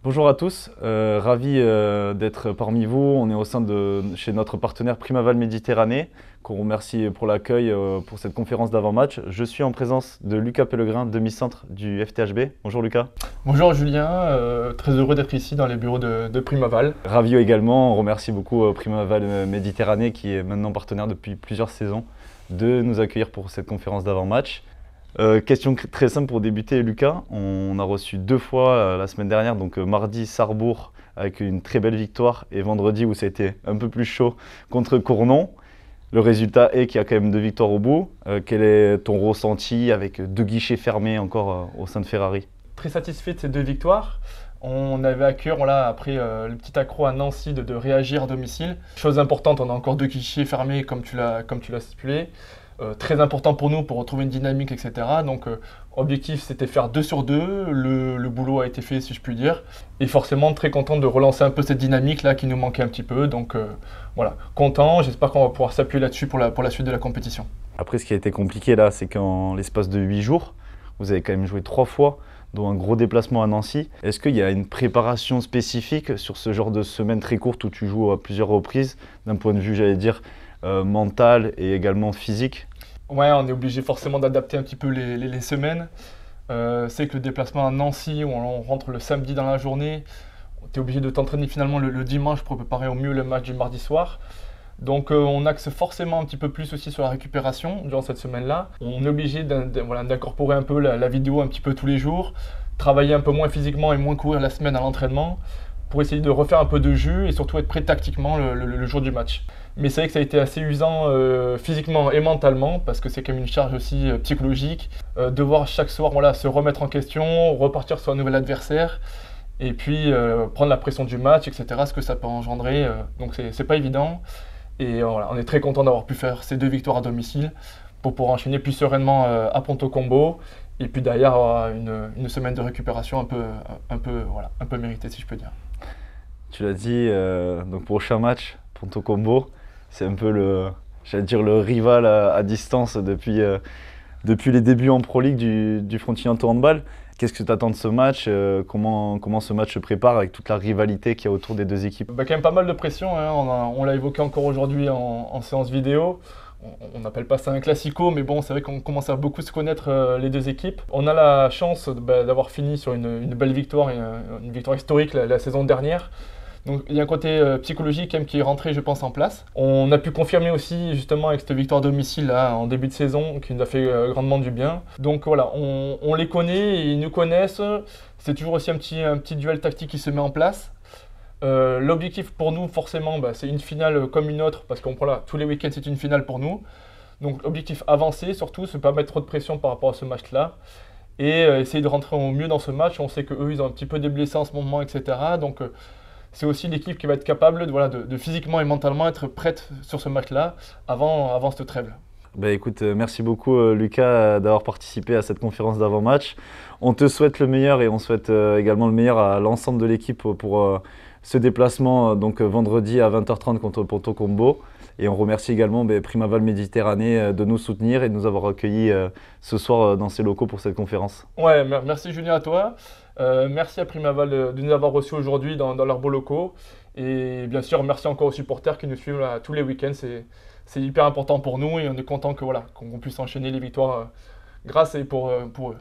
Bonjour à tous, ravi d'être parmi vous. On est au sein de chez notre partenaire Primaval Méditerranée, qu'on remercie pour l'accueil pour cette conférence d'avant-match. Je suis en présence de Lucas Pellegrin, demi-centre du FTHB. Bonjour Lucas. Bonjour Julien, très heureux d'être ici dans les bureaux de Primaval. Ravi également, on remercie beaucoup Primaval Méditerranée qui est maintenant partenaire depuis plusieurs saisons de nous accueillir pour cette conférence d'avant-match. Question très simple pour débuter, Lucas. On a reçu deux fois la semaine dernière, donc mardi Sarrebourg avec une très belle victoire et vendredi où ça a été un peu plus chaud contre Cournon. Le résultat est qu'il y a quand même deux victoires au bout. Quel est ton ressenti avec deux guichets fermés encore au sein de Ferrari? Très satisfait de ces deux victoires. On avait à cœur, voilà, après le petit accro à Nancy, de réagir à domicile. Chose importante, on a encore deux guichets fermés comme tu l'as stipulé. Très important pour nous pour retrouver une dynamique, etc. Donc objectif c'était faire 2 sur 2, le boulot a été fait si je puis dire. Et forcément très content de relancer un peu cette dynamique là qui nous manquait un petit peu. Donc voilà, content, j'espère qu'on va pouvoir s'appuyer là-dessus pour la suite de la compétition. Après, ce qui a été compliqué là, c'est qu'en l'espace de 8 jours, vous avez quand même joué 3 fois, dont un gros déplacement à Nancy. Est-ce qu'il y a une préparation spécifique sur ce genre de semaine très courte où tu joues à plusieurs reprises, d'un point de vue, j'allais dire, mental et également physique? Ouais, on est obligé forcément d'adapter un petit peu les semaines. C'est que le déplacement à Nancy, où on rentre le samedi dans la journée, tu es obligé de t'entraîner finalement le dimanche pour préparer au mieux le match du mardi soir. Donc on axe forcément un petit peu plus aussi sur la récupération durant cette semaine-là. On est obligé voilà, d'incorporer un peu la vidéo un petit peu tous les jours, travailler un peu moins physiquement et moins courir la semaine à l'entraînement pour essayer de refaire un peu de jus et surtout être prêt tactiquement le jour du match. Mais c'est vrai que ça a été assez usant physiquement et mentalement parce que c'est quand même une charge aussi psychologique. Devoir chaque soir voilà, se remettre en question, repartir sur un nouvel adversaire et puis prendre la pression du match, etc. Ce que ça peut engendrer. Donc c'est pas évident. Et voilà, on est très content d'avoir pu faire ces deux victoires à domicile pour pouvoir enchaîner plus sereinement à Ponto Combo. Et puis derrière, une semaine de récupération voilà, un peu méritée si je peux dire. Tu l'as dit, donc prochain match, Ponto Combo, c'est un peu j'allais dire le rival à distance depuis les débuts en Pro League du Frontignan Handball. Qu'est-ce que tu attends de ce match? Comment ce match se prépare avec toute la rivalité qu'il y a autour des deux équipes? Bah, quand même pas mal de pression, hein. On l'a évoqué encore aujourd'hui en séance vidéo. On n'appelle pas ça un classico, mais bon, c'est vrai qu'on commence à beaucoup se connaître les deux équipes. On a la chance d'avoir fini sur une belle victoire, une victoire historique la saison dernière. Donc il y a un côté psychologique quand même qui est rentré, je pense, en place. On a pu confirmer aussi justement avec cette victoire à domicile là, en début de saison qui nous a fait grandement du bien. Donc voilà, on les connaît, ils nous connaissent. C'est toujours aussi un petit duel tactique qui se met en place. L'objectif pour nous, forcément, c'est une finale comme une autre, parce qu'on prend là, tous les week-ends, c'est une finale pour nous. Donc l'objectif avancé, surtout, c'est pas mettre trop de pression par rapport à ce match-là. Et essayer de rentrer au mieux dans ce match. On sait qu'eux, ils ont un petit peu des blessés en ce moment, etc. Donc c'est aussi l'équipe qui va être capable voilà, de physiquement et mentalement être prête sur ce match-là avant cette trêve. Bah écoute, merci beaucoup Lucas d'avoir participé à cette conférence d'avant-match. On te souhaite le meilleur et on souhaite également le meilleur à l'ensemble de l'équipe pour ce déplacement donc vendredi à 20h30 contre Ponto Combo. Et on remercie également Primaval Méditerranée de nous soutenir et de nous avoir accueillis ce soir dans ses locaux pour cette conférence. Ouais, merci Julien à toi. Merci à Primaval de nous avoir reçus aujourd'hui dans leurs beaux locaux. Et bien sûr, merci encore aux supporters qui nous suivent là, tous les week-ends. C'est hyper important pour nous et on est content que, voilà, qu'on puisse enchaîner les victoires grâce et pour eux.